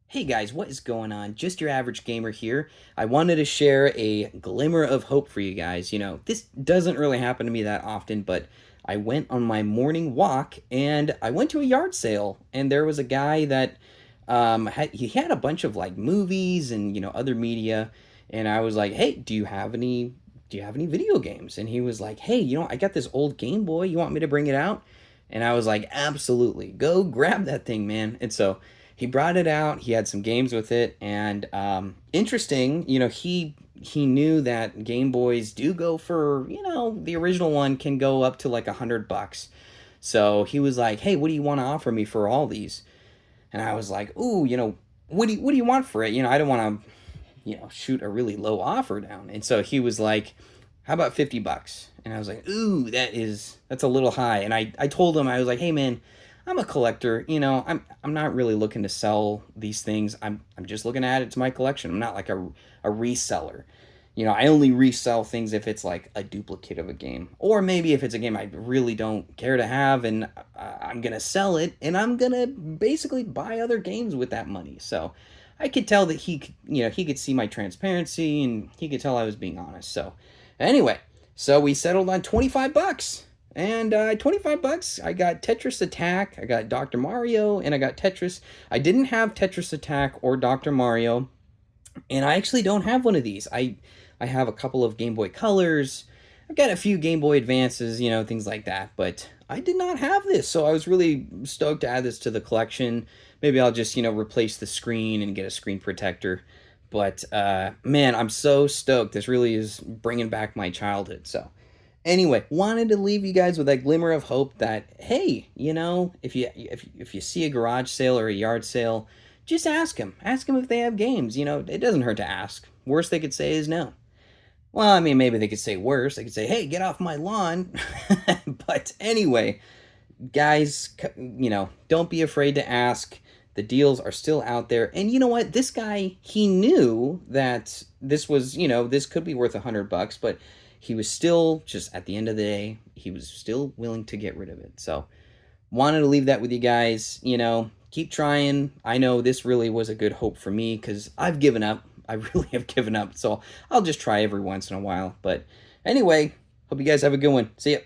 Hey guys, what is going on? Just your average gamer here. I wanted to share a glimmer of hope for you guys. This doesn't really happen to me that often, but I went on my morning walk and I went to a yard sale, and there was a guy that he had a bunch of like movies and other media, and I was like, "Hey, do you have any video games?" And he was like, "Hey, I got this old Game Boy. You want me to bring it out?" And I was like, "Absolutely. Go grab that thing, man." And so he brought it out. He had some games with it, and interesting. He knew that Game Boys do go for the original one can go up to like $100. So he was like, "Hey, what do you want to offer me for all these?" And I was like, "Ooh, what do you want for it? I don't want to shoot a really low offer down." And so he was like, "How about $50?" And I was like, "Ooh, that's a little high." And I told him, I was like, "Hey man, I'm a collector. I'm not really looking to sell these things. I'm just looking to add it to my collection. I'm not like a reseller. I only resell things if it's like a duplicate of a game, or maybe if it's a game I really don't care to have, and I'm gonna sell it, and I'm gonna basically buy other games with that money." So I could tell that he could see my transparency, and he could tell I was being honest. So anyway, so we settled on $25. And 25 bucks, I got Tetris Attack, I got Dr. Mario, and I got Tetris. I didn't have Tetris Attack or Dr. Mario, and I actually don't have one of these. I have a couple of Game Boy Colors. I've got a few Game Boy Advances, things like that, but I did not have this, so I was really stoked to add this to the collection. Maybe I'll just, replace the screen and get a screen protector. But man, I'm so stoked. This really is bringing back my childhood. So anyway, wanted to leave you guys with that glimmer of hope that hey, if you see a garage sale or a yard sale, just ask them. Ask them if they have games. It doesn't hurt to ask. Worst they could say is no. Well, I mean, maybe they could say worse. They could say, "Hey, get off my lawn." But anyway, guys, don't be afraid to ask. The deals are still out there. And you know what? This guy, he knew that this could be worth $100, but he was still just at the end of the day, he was still willing to get rid of it. So wanted to leave that with you guys. Keep trying. I know this really was a good hope for me because I've given up. I really have given up. So I'll just try every once in a while. But anyway, hope you guys have a good one. See ya.